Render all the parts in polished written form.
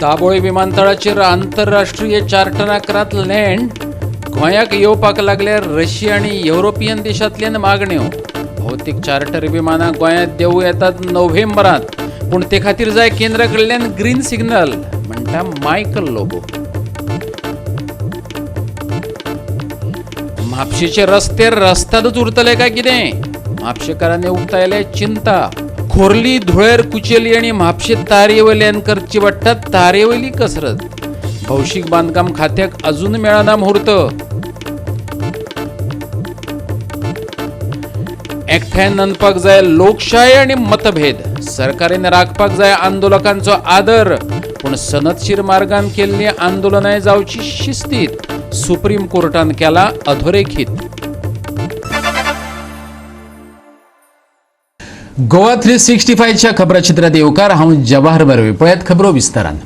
दाबोळे विमानतळाचेर आंतरराष्ट्रीय चार्टरात लँड गोंयाक येवपाक लागल्या रशिया आनी युरोपियन देशांतल्यान मागण्यो। भौतीक चार्टर विमानां गोंयांत देवूं येतात नोव्हेंबरांत, पूण ते खातीर जाय केंद्रा कडल्यान ग्रीन सिग्नल, म्हणटा मायकल लोबो। म्हापशेचे रस्ते रस्त्यातच उरतले काय कितें? म्हापशेकारांनी उक्तायले चिंता। खोर्ली, धुळेर, कुचेली आनी म्हापशे तारयेवयल्यान करची पडटा तारयेवयली कसरत। भौशीक बांदकाम खात्याक अजून मेळना मुहूर्त। एकठांय नंदपाक जाय लोकशाय आनी मतभेद। सरकारान राखपाक जाय आंदोलकांचो आदर, पूण सनदशीर मार्गान केल्ली आंदोलनाय जावची शिस्तीत। सुप्रीम कोर्टान केला अधोरेखित। गोवा 365च्या खबराचित्रात येवकार हांव जवाहर बरवे। पळयात खबरो विस्तारान।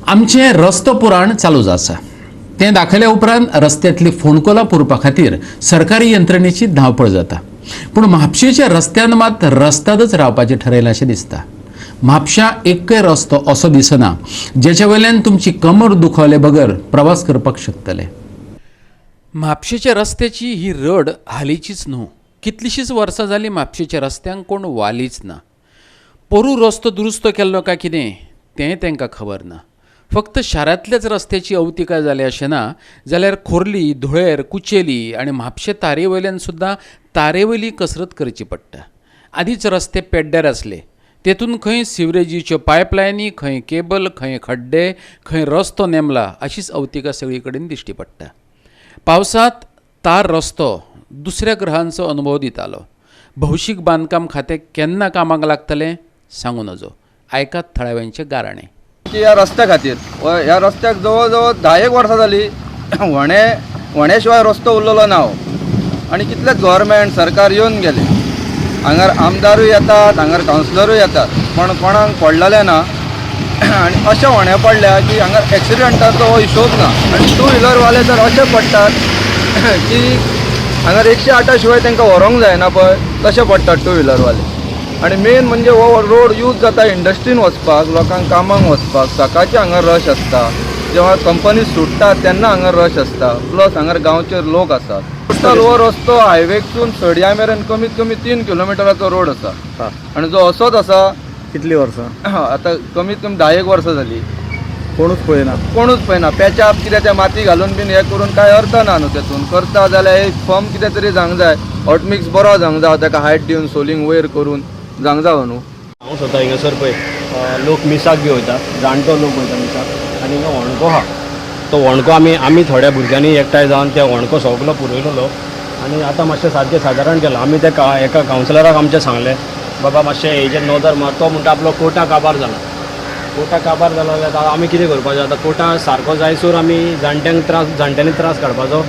आमचे रस्तो पुराण चालूच आसा। ते दाखयल्या उपरांत रस्त्यांतली फोंडकोलां पुरपा खातीर सरकारी यंत्रणेची धांवपळ जाता, पूण म्हापशेच्या रस्त्यान मात रस्त्यातच रावपाचें ठरयलां अशें दिसता। म्हापशा एक्कय रस्तो असो दिसना जेच्या वयल्यान तुमची कमर दुखवले बगर प्रवास करपाक शकतले। म्हापशेच्या रस्त्याची ही रड हालींचीच न्हू। कितलीशींच वर्सां जालीं म्हापशेच्या रस्त्यांक कोण वालीच ना। पोरू रस्तो दुरुस्त केल्लो काय कितें तें तांकां खबर ना। फक्त शारांतल्याच रस्त्याची अवतिकाय जाली अशें ना, जाल्यार खोर्ली, धुळेर, कुचेली आनी म्हापशे तारयेवयल्यान सुद्दां तारयेवयली कसरत करची पडटा। आदींच रस्ते पेड्ड्यार आसले, तेतून खंय सिवरेजीच्यो पायपलायनी, खंय केबल, खंय खड्डे, खंय रस्तो नेमला अशीच अवतिका सगळी कडेन दिश्टी पडटा। पावसांत तार रस्तो दुसऱ्या ग्रहांचो अनुभव दितालो। भौशीक बांदकाम खातें केन्ना कामाक लागतलें सांगू नजो। आयकात थळाव्यांचे गाराणे। ह्या रस्त्या खातीर ह्या रस्त्याक जवळ जवळ 10 वर्सां जालीं व्हणे शिवाय रस्तो उरलेलो ना। आनी कितलेच गव्हर्मेंट सरकार येवन गेले, हांगार आमदारूय येतात, हांगार कावन्सिलरूय येतात, पण कोणाक पडलेले ना। आनी अशें व्हणे पडल्या की हांगार एक्सिडेंटाचो हो हिशोब ना। आनी टू व्हिलरवाले तर अशे पडटात की हांगार 108 शिवाय तांकां व्हरोंक जायना पळय, तशें पडटात टू व्हिलरवाले। आनी मेन म्हणजे हो रोड यूज जाता इंडस्ट्रीन वचपाक, लोकांक कामाक वचपाक। सकाळचे हांगार रश आसता, जेव्हा कंपनी सुट्टात तेन्ना हांगार रश आसता, प्लस हांगार गांवचे लोक आसात। टोटल हो रस्तो हायवेकसून सड्या मेरेन कमीत कमी 3 किलोमिटराचो रोड आसा। आनी जो असोच आसा। कितली वर्सां? आतां कमीत कमी 10 वर्सां जालीं। कोणूच पळयना। पॅचअप कितें ते माती घालून बीन हें करून कांय अर्थ ना न्हू तेतून। करता जाल्यार एक फर्म कितें तरी जावंक जाय, हॉटमिक्स बरो जावंक जाय, ताका हायट दिवन सोलिंग वयर करून जावंक जावं न्हू। हांव स्वता हिंगासर पळय लोक मिसाक बी वयता, जाणटो लोक वयता मिसाक। आनी हिंगा वणको आहा, तो वणको आमी थोड्या भुरग्यांनी एकठांय जावन त्या वणको सगलो पुरयलोलो। आनी आतां मातशें सारकें सादारण केलां। आमी त्या एका कावन्सिलराक आमच्या सांगलें, बाबा मातशें हेजेर नदर मार। तो म्हणटा आपलो कोर्टा काबार जाला जाल्यार आमी कितें करपाचें? आतां कोर्टा सारको जायसर आमी जाणट्यांनी त्रास काडपाचो।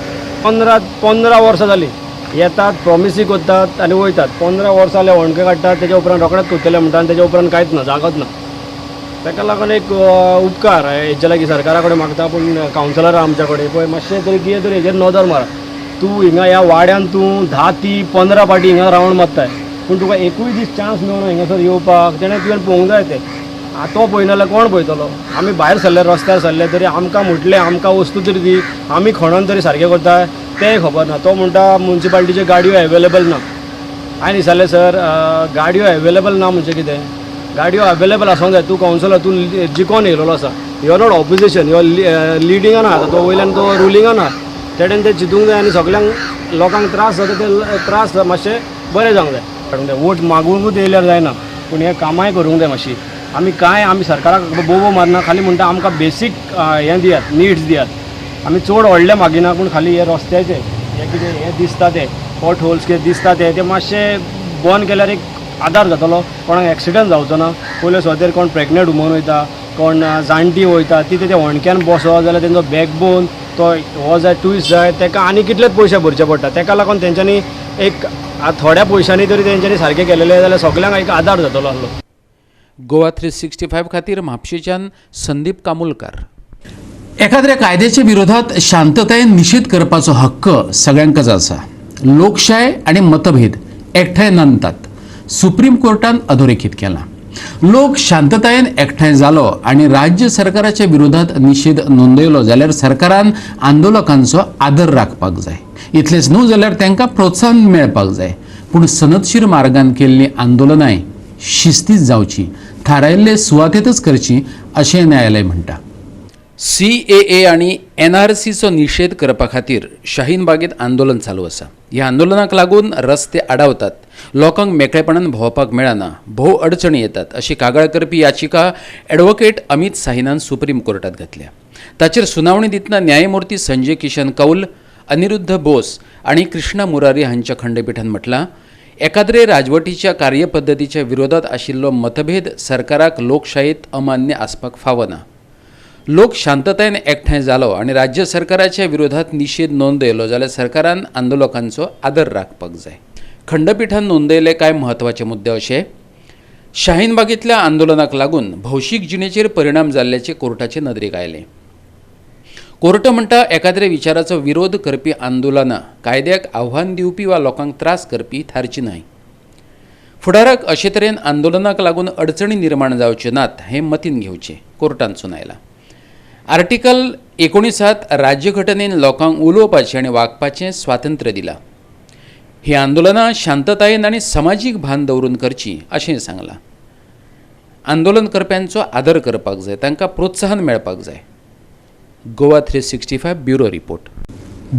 15 वर्सां जालीं येतात, प्रॉमिसी करतात आनी वयतात। 15 वर्सां जाल्यार वणके काडटात, तेच्या उपरांत रोखडेंच कुत्तले म्हणटा आनी तेच्या उपरांत कांयच ना, जागोच ना। ताका लागून एक उपकार हेजे लागीं सरकारा कडेन मागता, पूण कावन्सिलर आमच्या कडेन पळय मातशें तरी कितें तरी हेजेर नदर मार। तूं हिंगा ह्या वाड्यान तूं 10 ती 15 फावटी हिंगा रावंड मारताय, पूण तुका एकूय दीस चान्स मेळना हिंगासर येवपाक। तेणें तुवें पळोवंक जाय तें। तो पळयना जाल्यार कोण पळयतलो? आमी भायर सरले, रस्त्यार सरले तरी आमकां म्हटलें आमकां वस्तू तरी दी, आमी खणून तरी सारकें करताय तें खबर ना। तो म्हणटा म्युन्सिपालिटीच्यो गाडयो अवेलेबल ना। हांवें विचारलें, सर गाडयो अवेलेबल ना म्हणजे कितें? गाडयो अवेलेबल आसूंक जाय। तूं कावन्सिलर, तूं जिखोन येयलेलो आसा, you are not opposition, you are लिडिंगान आहा, तो वयल्यान तो रुलिंगान आहा। तेणेन तें चिंतूंक जाय आनी सगळ्यांक लोकांक त्रास जाता ते त्रास मातशें बरें जावंक जाय। वोट मागूंकूच येयल्यार जायना, पूण हें कामाय करूंक जाय मातशी। आमी सरकाराक बोबो मारना, खाली म्हणटा आमकां बेसीक हें दियात, निड्स दियात। आमी चड व्हडलें मागिना, पूण खाली हे रस्त्याचे हें कितें हें दिसता तें पॉट होल्स कितें दिसता तें मातशें बंद केल्यार एक आदार जातलो, कोणाक एक्सिडंट जावचो ना। पयले सुवातेर कोण प्रेग्नंट वुमन वयता, कोण जाणटी वयता, ती त्या वणक्यान बसो जाल्यार तेंचो बॅकबोन तो हो जाय, ट्विस्ट जाय, ताका आनी कितलेच पयशे भरचे पडटा। ताका लागून तेंच्यांनी एक थोड्या पयशांनी तरी तेंच्यांनी सारकें केलेलें जाल्यार सगळ्यांक एक आदार जातलो आसलो। गोवा 365 खातीर म्हापशेच्यान संदीप कामुलकार। एखाद्या कायद्याच्या विरोधात शांततायेन निषेध करपाचो हक्क सगळ्यांकच आसा। लोकशाय आनी मतभेद एकठांय नांदतात। सुप्रीम कोर्टान अधोरेखित केलां। लोक शांततायेन एकठांय जालो आणि राज्य सरकाराच्या विरोधात निषेध नोंदयलो जाल्यार सरकारान आंदोलकांचो आदर राखपाक जाय. इतलेच न्हू जाल्यार तांकां प्रोत्साहन मेळपाक जाय. पूण सनदशीर मार्गान केल्लीं आंदोलनांय शिस्तीत जावची, थारायिल्ले सुवातेतच करची अशें न्यायालय म्हणटा. CAA आणि NRCचो निषेध करपा खातीर शाहीन बागेत आंदोलन चालू आसा. ह्या आंदोलनाक लागून रस्ते आडावतात, लोकांक मेकळेपणान भोंवपाक मेळना, भोव अडचणी येतात अशी कागाळ करपी याचिका ॲडव्होकेट अमित साहिनान सुप्रीम कोर्टात घातल्या. ताचेर सुनावणी दितना न्यायमूर्ती संजय किशन कौल, अनिरुद्ध बोस आणि कृष्णा मुरारी हांच्या खंडपीठान म्हटलां, एकाद्रे राजवटीच्या कार्यपद्दतीच्या विरोधात आशिल्लो मतभेद सरकाराक लोकशायेत अमान्य आसपाक फावना. लोक शांततायेन एकठांय जालो आणि राज्य सरकाराच्या विरोधात निषेध नोंदयलो जाल्यार सरकारान आंदोलकांचो आदर राखपाक जाय. खंडपीठान नोंदयले कांय म्हत्वाचे मुद्दे अशे: शाहीन बागेंतल्या आंदोलनाक लागून भौशीक जिणेचेर परिणाम जाल्ल्याचे कोर्टाचे नदरेक आयले. कोर्ट म्हणटा, एकाद्रे विचाराचो विरोध करपी आंदोलनां कायद्याक आव्हान दिवपी वा लोकांक त्रास करपी थारची न्हय. फुडाराक अशे तरेन आंदोलनाक लागून अडचणी निर्माण जावच्यो नात हें मतीन घेवचें कोर्टान सुनायला. आर्टिकल 19 राज्यघटनेन लोकांक उलोवपाचें आनी वागपाचें स्वातंत्र्य दिलां. ही आंदोलनां शांततायेन आनी समाजीक भान दवरून करची अशें सांगलां. आंदोलन करप्यांचो आदर करपाक जाय, तांकां प्रोत्साहन मेळपाक जाय. Goa 365 bureau report.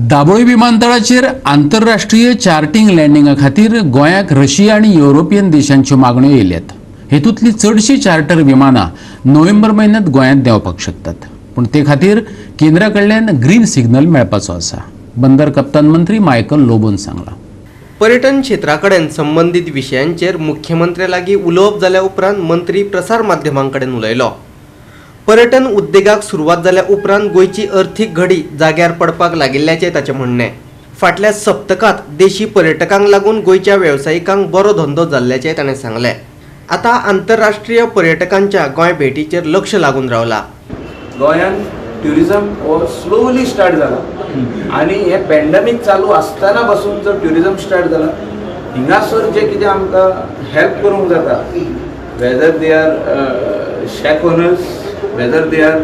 दाबोळी विमानतळाचेर आंतरराष्ट्रीय चार्टिंग लँडिंगा खातीर गोंयाक रशिया आनी युरोपियन देशांच्यो मागण्यो येयल्यात. हेतूंतलीं चडशीं चार्टर विमानां नोव्हेंबर म्हयन्यांत गोंयांत देंवपाक शकतात. पूण ते खातीर केंद्रा कडल्यान ग्रीन सिग्नल मेळपाचो आसा. बंदर कप्तान मंत्री मायकल लोबोन सांगलां. पर्यटन क्षेत्रा कडेन संबंधीत विशयांचेर मुख्यमंत्र्या लागीं उलोवप जाल्या उपरांत मंत्री प्रसार माध्यमां कडेन उलयलो. पर्यटन उद्देगाक सुरवात जाल्या उपरांत गोंयची अर्थीक घडी जाग्यार पडपाक लागिल्ल्याचें ताचें म्हणणें. फाटल्या सप्तकांत देशी पर्यटकांक लागून गोंयच्या वेवसायिकांक बरो धंदो जाल्ल्याचें ताणें सांगलें. आतां आंतरराष्ट्रीय पर्यटकांच्या गोंय भेटीचेर लक्ष लागून रावला. गोंयांत ट्युरिजम हो स्लोली स्टार्ट जाला आनी हे पॅन्डेमीक चालू आसतना पासून जो ट्युरिजम स्टार्ट जाला, हिंगासर जे कितें आमकां हेल्प करूंक जाता, whether they are shack owners, whether they are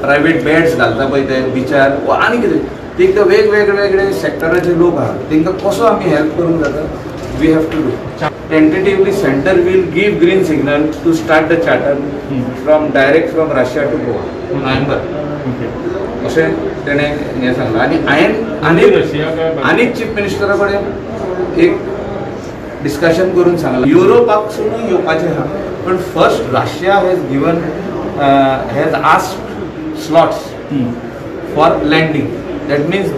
private beds घालता पळय ते बिचार वा आनी कितें, तांकां वेगवेगळे सेक्टराचे लोक आहा तांकां कसो आमी हेल्प करूंक जाता, we have to do. Tentatively, center will give green signal to start the charter direct from Russia to Goa. November. अशें तेणें हें सांगलां. आनी हांवें आनी चीफ मिनिस्टरा कडेन एक डिस्कशन करून सांगलां, युरोपाकसून येवपाचें आहा, पण first Russia has asked slots for landing. That means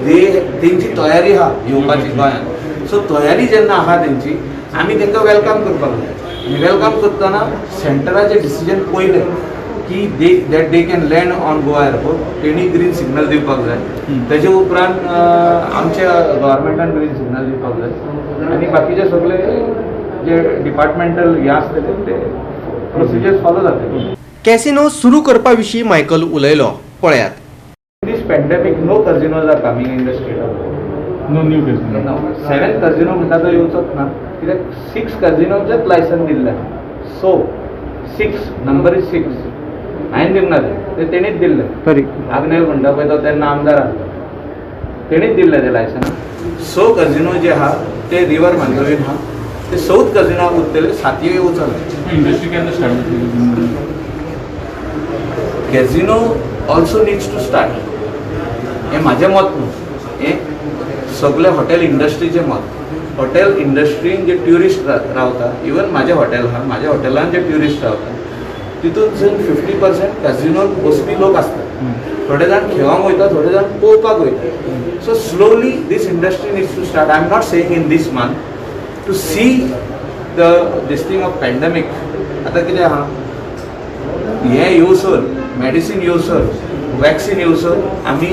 तेंची तयारी आहा येवपाची गोंयांत. सो तयारी जेन्ना आहा तेंची, आमी तांकां वेलकम करपाक जाय. आनी वेलकम करतना सेंटराचें डिसिजन पयलें की they can land on Goa airport, तेणी ग्रीन सिग्नल दिवपाक जाय. तेजे उपरांत आमच्या गव्हर्मेंटान ग्रीन सिग्नल दिवपाक जाय. आनी बाकीचे सगळे जे डिपार्टमेंटल हे आसतले ते प्रोसिजर्स फॉलो जातले. कॅसिनो सुरू करपा विशीं मायकल उलयलो. पळयात. This pandemic no casinos are coming in the state. No new casino. 7th casino म्हणटा तो येवचोच ना, कित्याक 6 कजिनोचेच लायसन दिल्लें. So 6 number is 6. हांवें दिवना ते तेणीच दिल्लें. आग्नेल म्हणटा पळय तो तेन्ना आमदार आसलो, तेणीच दिल्लें तें लायसन. 6 कजिनो जे आहा ते रिवर मांडोळीन आहा, ते 7th कजिनोक उरतले, 7 येवचो ना. इंडस्ट्री केन्ना start? Casino also needs to start. हें म्हाजें मत न्हू, हें सगळे हॉटेल इंडस्ट्रीचें मत. हॉटेल इंडस्ट्रीन जे ट्युरिस्ट रावता, इवन म्हाजें हॉटेल आहा, म्हाज्या हॉटेलान जे ट्युरिस्ट रावता तितून 50% कॅजिनोक वचपी लोक आसतात. थोडे जाण खेळोंक वयता, थोडे जाण पळोवपाक वयता. So slowly this industry needs to start. I am not saying in this month to see this thing of pandemic. आतां कितें आहा, हें येवसर, मेडिसीन येवसर, वॅक्सीन येवसर आमी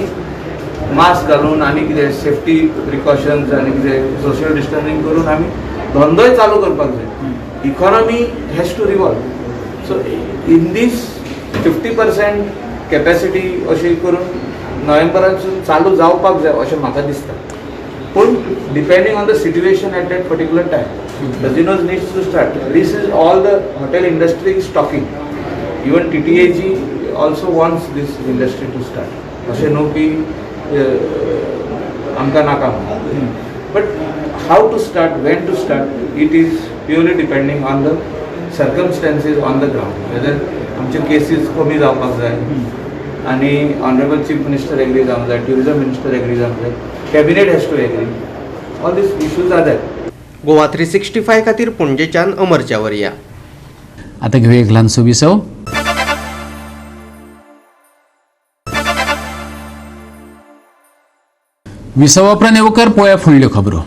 मास्क घालून आनी कितें सेफ्टी प्रिकॉशन्स आनी कितें सोशियल डिस्टन्सिंग करून आमी धंदोय चालू करपाक जाय. Economy has to revolve. So in this 50% capacity अशी करून नोव्हेंबरासून चालू जावपाक जाय अशें म्हाका दिसता. पूण depending on the situation at that particular time casinos needs to start. This is all the hotel industry is talking. Even TTAG also wants these industry to start. अशें न्हू की आमकां नाका म्हणून. But how to start, when to start, it is purely depending on the circumstances on the ground. Whether आमचे cases कमी जावपाक जाय आनी ऑनरेबल चीफ मिनिस्टर एग्री जावंक जाय, ट्युरिजम मिनिस्टर एग्री जावंक जाय, cabinet has to agree. All these issues are that. Goa 365 खातीर पणजेच्यान अमर चावरिया. आता घेऊया एक ल्हानसो विसव. विसवा उपरांत येवकार पळोवया फुडल्यो खबरो.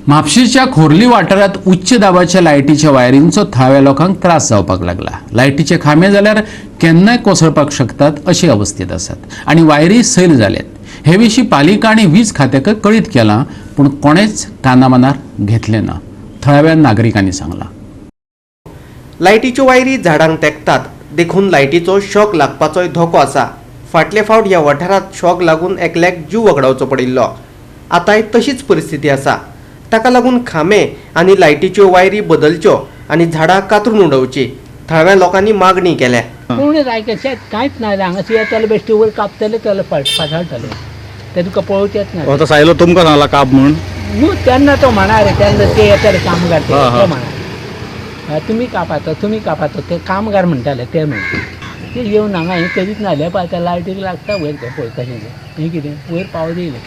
म्हापशेच्या खोर्ली वाठारांत उच्च दाबाच्या लायटीच्या वायरींचो थळाव्या लोकांक त्रास जावपाक लागला. लायटीचे खांबे जाल्यार केन्नाय कोसळपाक शकतात अशे अवस्थेत आसात आनी वायरी सैल जाल्यात. हे विशीं पालिका आनी वीज खात्याक कळीत केलां पूण कोणेच कानामनार घेतले ना, थळाव्या नागरिकांनी सांगलां. लायटीच्यो वायरी झाडांक तेंकतात देखून लायटीचो शॉक लागपाचोय धोको आसा. फाटले फावट ह्या वाठारांत शॉक लागून एकल्याक जीव वगडावचो पडिल्लो. आतांय तशीच परिस्थिती आसा. ताका लागून खांबे आनी लायटीच्यो वायरी बदलच्यो आनी झाडां कातरून उडोवची थळाव्या लोकांनी मागणी केल्या. पूर्ण जायचे कांयच ना हांगासर येताले बेश्टे वयर कापतले जाल्यार फाटाळटले ते तुका पळोवचेच ना. तो सायलो तुमकां सांगला काप म्हणून न्हू तेन्ना तो म्हणा रे, तेन्ना ते येताले कामगार ते म्हणा तुमी कापातो ते कामगार म्हणटाले ते म्हणटा ते येवन हांगा हें करीत नाल्या पळय त्या लायटीक लागता वयर ते पळय कशें हें कितें वयर पावो दिले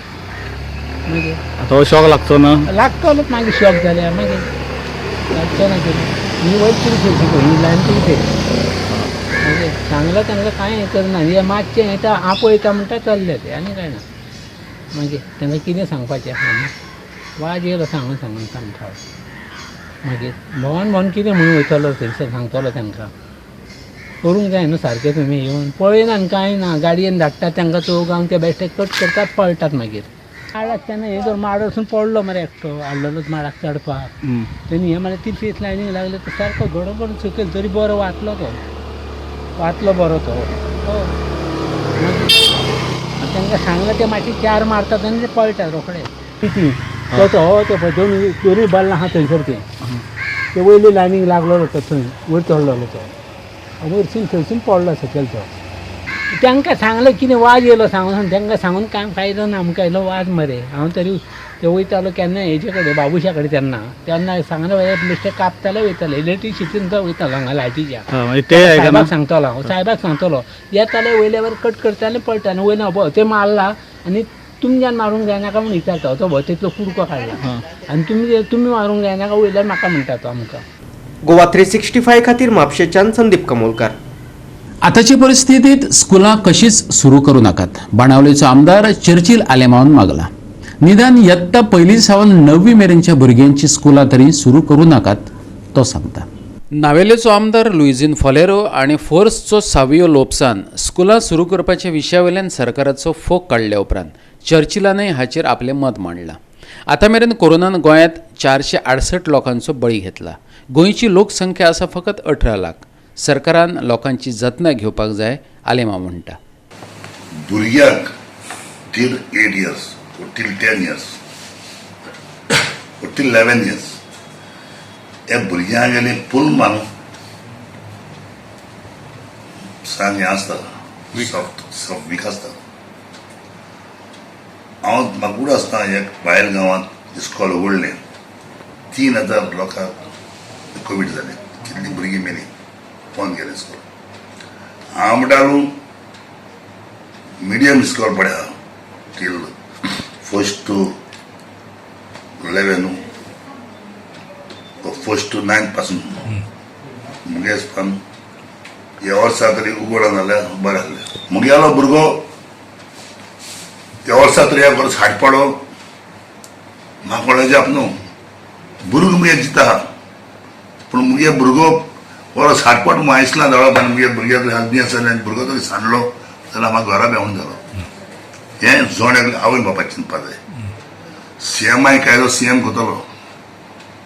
मागीर तो शॉक लागचो ना. लागतलोच मागीर शॉक जाल्यार मागीर लागचो ना कितें ही वयर कितें करची पळय ही लायन कितें मागीर सांगलां तांकां कांय हें करना. हे मातशें हें आपयता म्हणटा चल्ले ते आनी कांय ना. मागीर तांकां कितें सांगपाचें वाज येयलो सांगून सांगता मागीर भोवन कितें म्हणून वयतलो थंयसर सांगतलो तांकां करूंक जाय न्हू सारकें. तुमी येवन पळयना आनी कांय ना, गाडयेन धाडटात तांकां चौगांव ते बेश्टे कट करतात पळटात. मागीर माडाक तेन्ना हे जर माड वचून पडलो मरे एकटो हाडलोच माडाक चडपाक तेणी हे म्हळ्यार ती फेस लायनीक लागले तो सारको गडबड सकयल तरी बरो वाचलो बरो तो. तांकां सांगलें ते मातशें चार मारतात आनी ते पळटात रोखडे कितें तो पळय दोनूय बल्ल आहा थंयसर ते वयली लायनीक लागलो तो थंय वयर चडलेलो तो वयरसून थंयसून पडलो सकयल तो. तांकां सांगलें कितें वाज येयलो सांगून तांकां सांगून कांय फायदो ना. आमकां येयलो वाज मरे. हांव तरी ते वयतालो केन्ना हेजे कडेन बाबुशा कडेन तेन्ना सांगलें बेश्टे कापताले वयताले इलेक्ट्रिसिटीन तो वयतालो हांगा लायटीच्या सायबाक सांगतलो हांव सायबाक सांगतलो येताले वयल्या वर कट करताले पळटाले वयना ते मारला आनी तुमच्यान मारूंक जायनाका म्हूण विचारता तो तितलो कुडको काडला आनी तुमी मारूंक जायनाका वयल्यार म्हाका म्हणटा तो आमकां. गोवा 365 खातीर म्हापशेच्यान संदीप कमोलकार. आताची परिस्थितीत स्कुलां कशीच सुरू करू नाकात. बाणावलेचो आमदार चर्चिल आलेमावन मागला. निदान यत्ता पयली सावन 9वी मेरेनच्या भुरग्यांची स्कुलां तरी सुरू करू नाकात तो सांगता. नावेलेचो आमदार लुइजीन फॉलेरो आनी फोर्सचो सावियो लोप्सान स्कुलां सुरू करपाच्या विशयावयल्यान सरकाराचो फोग काडल्या उपरांत चर्चिलानय हाचेर आपलें मत मांडलां. आतां मेरेन कोरोनान गोंयांत 468 लोकांचो बळी घेतला. गोंयची लोकसंख्या आसा फकत 18 लाख. सरकारान लोकांची जतनाय घेवपाक जाय आलेमा म्हणटा. भुरग्यांक till 8 years or till 10 years or till 11 years ह्या भुरग्यांक गेले फूल मान सांग हें आसता सॉफ्ट वीक आसता. हांव म्हाका उड आसता एक भायर गांवांत इस्कॉल उगडलें 3000 लोकांक कोवीड जालें. कितलीं भुरगीं मेलीं बंद केलें इस्कॉल. हांव म्हणटालो मिडियम इस्कॉल पड्या till 1st to 11 1st to 9 पासून मुगे पण ह्या वर्सा तरी उगडना जाल्यार बरें जालें. मुगेलो भुरगो त्या वर्सा तरी बरो साडपाडो म्हाका कॉलेजाक न्हू भुरगो मुगे जिता पूण मुगे भुरगो बरो साडपाट मायसला दळप आनी मुगे भुरग्याक हाजबी आसा आनी भुरगो तरी सांडलो जाल्यार म्हाका घरा बेवून जालो. हें जोड्याक आवय बापायक चिंतपा जाय. सीएमाय कायदो सीएम करतलो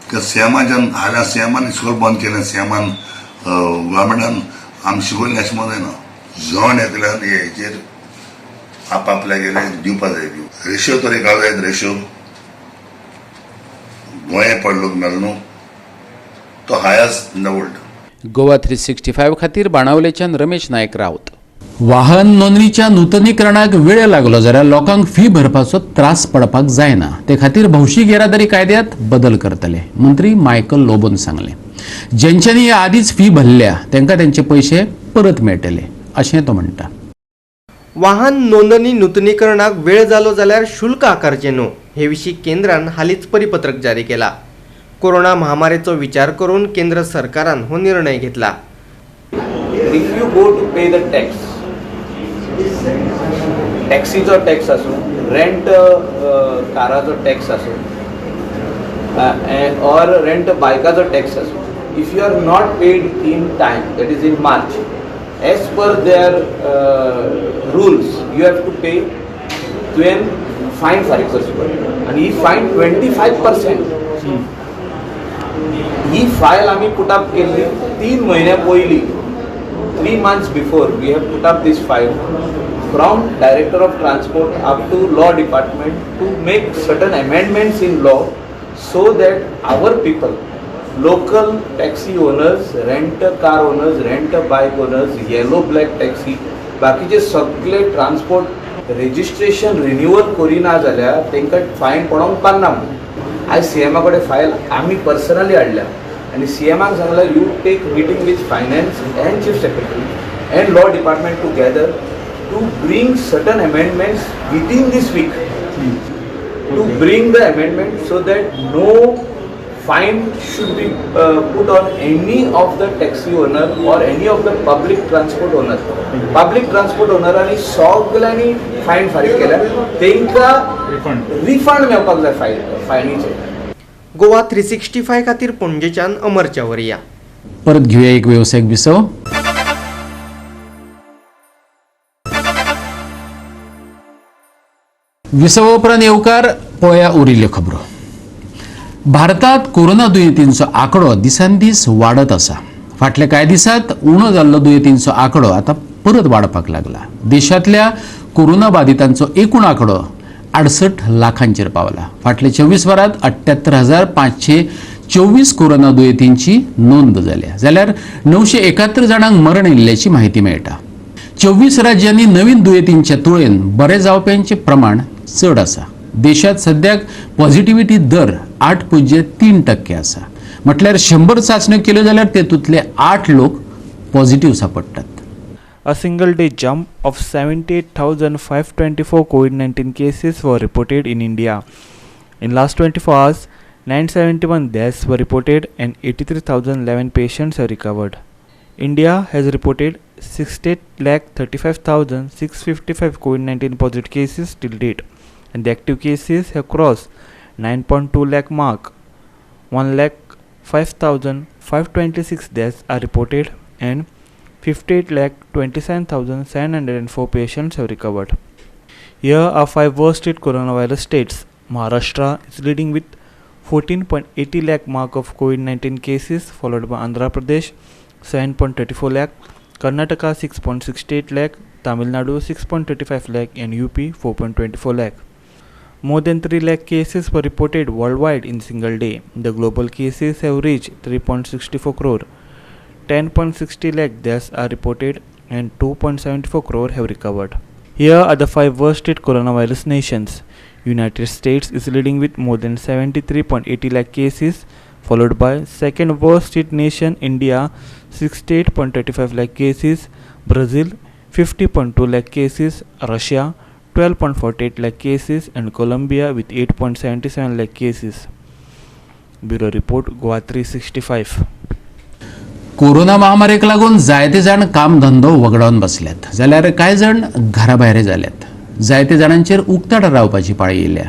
त्या सीएमाच्यान हाल्या सीएमान इस्कॉल बंद केलें. सीएमान गव्हर्मेंटान आमी शिकयलें अशें म्हणून जायना. जण एकल्यान हेचेर आपआपल्या गेले दिवपा जाय. रेशियो तरी काड जायत रेशियो गोंय पडलो मेळ्ळो तो highest in the world. Goa 365 खातीर बाणावलेच्यान रमेश नायक रावत. वाहन नोंदणीच्या नूतनीकरणाक वेळ लागलो जाल्यार लोकांक फी भरपाचो त्रास पडपाक जायना. ते खातीर भौशीक येरादारी कायद्यात बदल करतले, मंत्री मायकल लोबोन सांगले. ज्यांच्यांनी ह्या आदींच फी भरल्या तांकां त्यांचे पयशे परत मेळटले अशें तो म्हणटा. वाहन नोंदणी नूतनीकरणाक वेळ जालो जाल्यार शुल्क आकारचे न्हू हे विशीं केंद्रान हालींच परिपत्रक जारी केला. कोरोना महामारीचो विचार करून केंद्र सरकारान हो निर्णय घेतला. If you go to pay the tax, टॅक्सीचो टॅक्स आसूं, रेंट काराचो टॅक्स आसूं, और रेंट बायकाचो टॅक्स आसूं, if you are not paid in time, that is in March, as per their rules you have to pay, तुवें fine फारीक करची पडटा. आनी ही फायन 25%. ही फायल आमी पुट अप केल्ली 3 म्हयन्या पयलीं. 3 months before we have put up this file from Director of Transport up to Law Department to make certain amendments in law so that our people, local taxi owners, rent car owners, rent bike owners, yellow black taxi, बाकीचे सगळे transport registration renewal Kareena जाल्यार तांकां फायन पडोंक पावना. आयज CMA कडेन file आमी personally हाडल्या and CMAक सांगला you take meeting with finance and chief secretary and law department together to bring certain amendments within this week, to bring the amendment so that no fine should be put on any of the taxi owner or any of the public transport owner. Public transport ownerनी सगळ्यांनी फायन फारीक केल्या, तांकां refund मेळपाक जाय फायनीचे. गोवा 365 खातीर पणजेच्यान अमर चावरिया. परत घेऊया एक व्यावसायिक विसव. विसव उपरांत येवकार पळया उरिल्ल्यो खबरो. भारतात कोरोना दुयेंतींचो आंकडो दिसान दीस वाडत आसा. फाटल्या कांय दिसांत उणो जाल्लो दुयेंतींचो आंकडो आतां परत वाडपाक लागला. देशांतल्या कोरोना बाधितांचो एकूण आंकडो 68 लाखांचेर पावला. फाटल्या 24 वरांत 78,524 कोरोना दुयेंतींची नोंद जाल्या, जाल्यार 971 जाणांक मरण येयल्ल्याची म्हायती मेळटा. 24 राज्यांनी नवीन दुयेंतींच्या तुळेन बरे जावप्यांचे प्रमाण चड आसा. देशांत सद्याक पॉझिटिव्हिटी दर 8.3% आसा. म्हटल्यार 100 चाचण्यो केल्यो जाल्यार तेतूंतले 8 लोक positive सापडटात. A single day jump of 78,524 COVID-19 cases were reported in India. In last 24 hours, 971 deaths were reported and 83,011 patients have recovered. India has reported 68,35,655 COVID-19 positive cases till date, and the active cases have crossed 9.2 lakh mark. 1,05,526 deaths are reported and 58,27,704 patients have recovered. Here are 5 worst hit coronavirus states. Maharashtra is leading with 14.80 lakh mark of COVID-19 cases, followed by Andhra Pradesh 7.34 lakh, Karnataka 6.68 lakh, Tamil Nadu 6.35 lakh and UP 4.24 lakh. More than 3 lakh cases were reported worldwide in single day. The global cases have reached 3.64 crore. 10.60 lakh deaths are reported and 2.74 crore have recovered. Here are the 5 worst hit coronavirus nations. United States is leading with more than 73.80 lakh cases, followed by second worst hit nation India 68.35 lakh cases, Brazil 50.2 lakh cases, Russia 12.48 lakh cases and Colombia with 8.77 lakh cases. Bureau Report, Goa 365. Corona महामारीक लागून जायते जाण काम धंदो वगडावन बसल्यात, जाल्यार कांय जाण घरा भायर जाल्यात. जायते जाणांचेर उक्ताड रावपाची पाळी येयल्या.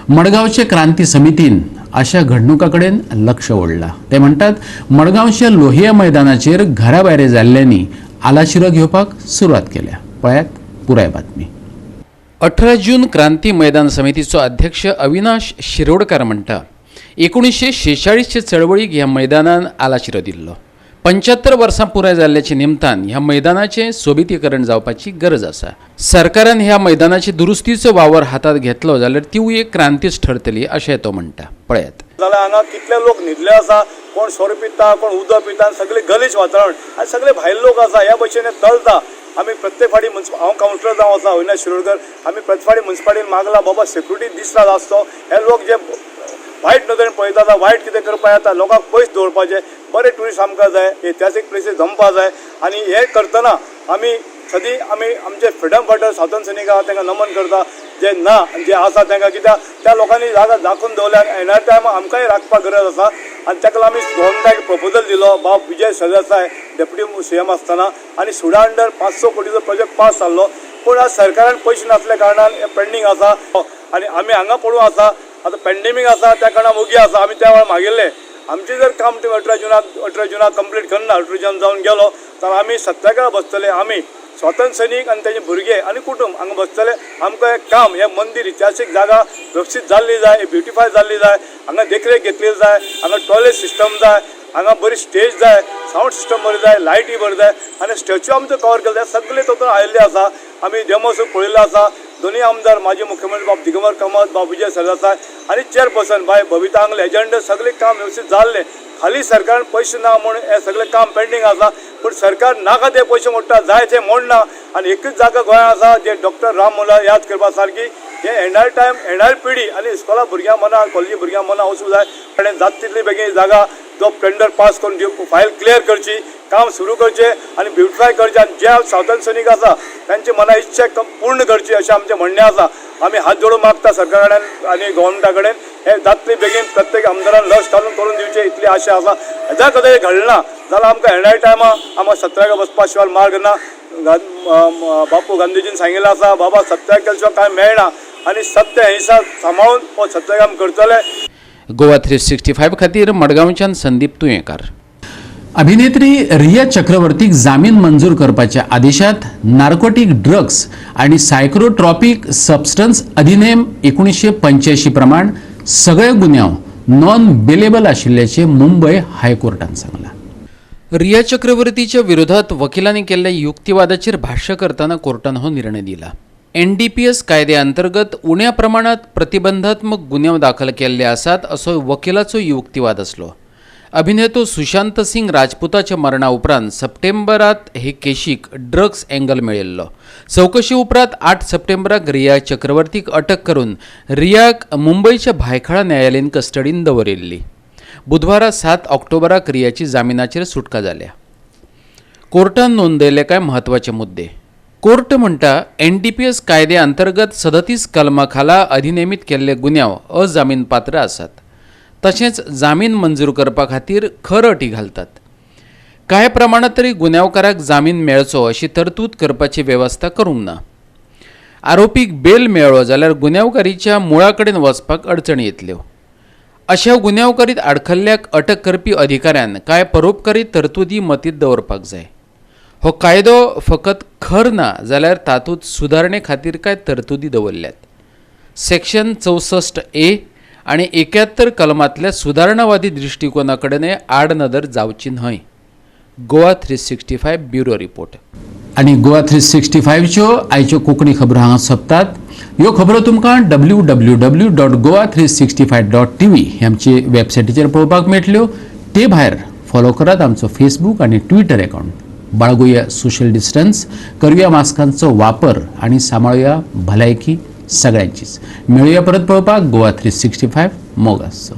मडगांवचे क्रांती समितीन अशा घडणुका कडेन लक्ष ओडलां. ते म्हणटात मडगांवच्या लोहिया मैदानाचेर घरा भायर जाल्ल्यांनी आलाशिरो घेवपाक सुरवात केल्या. पळयात पुराय बातमी. 18 जून क्रांती मैदान समितीचो अध्यक्ष अविनाश शिरोडकार म्हणटा 1946चे चळवळीक ह्या मैदानान आलाशिरो दिल्लो. 75 वर्सां पुराय जाल्ल्याचे निमतान ह्या मैदानाचे सोबितीकरण जावपाची गरज आसा. सरकारान ह्या मैदानाची दुरुस्तीचो वावर हातात घेतलो जाल्यार ती एक क्रांतीच ठरतली अशें तो म्हणटा. पळयात. जाल्यार हांगा कितले लोक न्हिदले आसा, कोण सोर पिता, कोण उदक पिता, सगळे गलीच वातावरण आनी सगळे भायले लोक आसा ह्या भशेन चलता. आमी प्रत्येक फाटी हांव कावन्सिलर जावं आसा अविनाश शिरोडकर, आमी प्रत्येक फाटी म्युन्सिपालिटीन मागला बाबा सेक्युरिटी दिसता आसतो. हे लोक जे वायट नदरेन पळयता, वायट कितें करपा येता, लोकांक पयस दवरपाचें, बरे ट्युरिस्ट आमकां जाय, इतिहासीक प्लेसीस जमपा जाय. आनी हे करतना आमी आमचे फ्रिडम फायटर स्वातंत्र्य सैनीक आहा तांकां नमन करता. जे ना जे आसा तांकां कित्याक त्या लोकांनी जागा दाखोवन दवरल्या. एट अ टायम आमकांय राखपाक गरज आसा आनी ताका लागून आमी गव्हर्मेंटाक प्रपोजल दिलो. बाब विजय सरदेसाय डेप्युटी सीएम आसतना आनी सुडा अंडर 500 कोटीचो प्रोजेक्ट पास जाल्लो. पूण आज सरकारान पयशे नासल्या कारणान हे पेंडींग आसा आनी आमी हांगा पडूं आसा. आतां पेंडेमीक आसा त्या कारणान मोगी आसा. आमी त्या वेळार मागिल्ले आमचे जर काम 18 जुनाक कंप्लीट करना, 18 जून जावन गेलो तर आमी सत्याग्रह बसतले. आमी स्वातंत्र्य सैनीक आनी तेजे भुरगे आनी कुटुंब हांगा बसतले. आमकां हें काम, हें मंदिर, इतिहासीक जागा व्यवस्थीत जाल्ली जाय, ब्युटिफाय जाल्ली जाय, हांगा देखरेख घेतली जाय, हांगा टॉयलेट सिस्टम जाय, हांगा बरी स्टेज जाय, सावंड सिस्टम बरी जाय, लायटी बरी जाय आनी स्टॅच्यू आमचो कवर केलो जाय. सगळे तातूंत आयिल्ले आसा. आमी डेमो पळयल्लो आसा. दोन्ही आमदार माजी मुख्यमंत्री बाब दिगंबर कामत, बाब विजय सरदेसाय आनी चेअरपर्सन बाय बबिता आंगले हेजे सगळे काम व्यवस्थीत जाल्ले. खाली सरकारान पयशे ना म्हणून हे सगळे काम पेंडींग आसा. पूण सरकार नाका ते पयशे मोडटा, जाय ते मोडना. आनी एकच जागा गोंयांत आसा जे डॉक्टर राम मोला याद करपा सारकी. हे येणारे टायम, येणारी पिढी आनी इस्कॉला भुरग्यां मना, कॉलेजी भुरग्यां मना वचूंक जाय. आनी जाता तितली बेगीन जागा जो टेंडर पास करून फायल क्लियर करची, काम सुरू करचें आनी ब्युटिफाय करचें. आनी जे स्वातंत्र्य सैनीक आसा तांची मना इच्छा पूर्ण करची अशें आमचें म्हणणें आसा. आमी हात जोडून मागता सरकारा कडेन आनी गव्हर्मेंटा कडेन हे जातली बेगीन प्रत्येक आमदारान लक्ष घालून करून दिवचें इतली आशा आसा. हेजा कदें घडना जाल्यार आमकां येणाऱ्या टायमा आमकां सत्याग्रह बसपा शिवाय मार्ग ना. बापू गांधीजीन सांगिल्लें आसा बाबा सत्याग्रह केल्या शिवाय कांय मेळना आनी सत्य अहिंसा सांबाळून हो सत्याग्रह आमी करतले. गोवा 365 खातीर मडगांवच्यान संदीप तुयेंकार. अभिनेत्री रिया चक्रवर्तीक जामीन मंजूर करपाच्या आदेशात नार्कोटिक ड्रग्स आणि सायक्रोट्रॉपिक सबस्टन्स अधिनियम 1985 प्रमाण सगळे गुन्यांव नॉन बेलेबल आशिल्ल्याचे मुंबई हायकोर्टान सांगला. रिया चक्रवर्तीच्या विरोधात वकिलांनी केल्ल्या युक्तिवादाचेर भाष्य करताना कोर्टान हो निर्णय दिला. NDPS कायद्या अंतर्गत उण्या प्रमाणात प्रतिबंधात्मक गुन्यांव दाखल केल्ले आसात असो वकिलाचो युक्तिवाद असलो. अभिनेतो सुशांत सिंग राजपुताच्या मरणा उपरांत सप्टेंबरात हे केशीक ड्रग्स एंगल मेळिल्लो. चौकशी उपरांत 8 सप्टेंबराक रिया चक्रवर्तीक अटक करून रियाक मुंबईच्या भायखळा न्यायालयीन कस्टडीन दवरिल्ली. बुधवारा 7 ऑक्टोबराक रियाची जामिनाचेर सुटका जाल्या. कोर्टान नोंदयले कांय म्हत्वाचे मुद्दे. कोर्ट म्हणटा NDPS कायद्या अंतर्गत 37 कलमा खाला अधिनियमीत केल्ले गुन्यांव अजामीनपात्र आसात. तशेंच जामीन मंजूर करपा खातीर खर अटी घालतात. कांय प्रमाणात तरी गुन्यांवकाराक जामीन मेळचो अशी तरतूद करपाची वेवस्था करूंक ना. आरोपीक बेल मेळ्ळो जाल्यार गुन्यांवकारीच्या मुळा कडेन वचपाक अडचणी येतल्यो. अशा गुन्यांवकारीत आडखल्ल्याक अटक करपी अधिकाऱ्यान कांय परोपकारी तरतुदी मतींत दवरपाक जाय. हो कायदो फकत खर ना जाल्यार तातूंत सुदारणे खातीर कांय तरतुदी दवरल्यात. सेक्शन 64A आणि 71 कलमांतल्या सुदारणावादी दृष्टिकोना कडेन आडनदर जावची न्हय. Goa 365 bureau report. आणि गोवा 365च्यो आयच्यो कोंकणी खबरो हांगा सोंपतात. ह्यो खबरो तुमकां www.goa365.tv हे आमचे वेबसायटीचेर पळोवपाक मेळटल्यो. ते भायर फॉलो करात आमचो फेसबूक आणि ट्विटर अकाउंट. बाळगुया सोशल डिस्टन्स, करूया मास्कांचो वापर आणि सांबाळुया भलायकी सगळ्यांचीच. मेळुया परत पळोवपाक गोवा 365 मोग आसचो.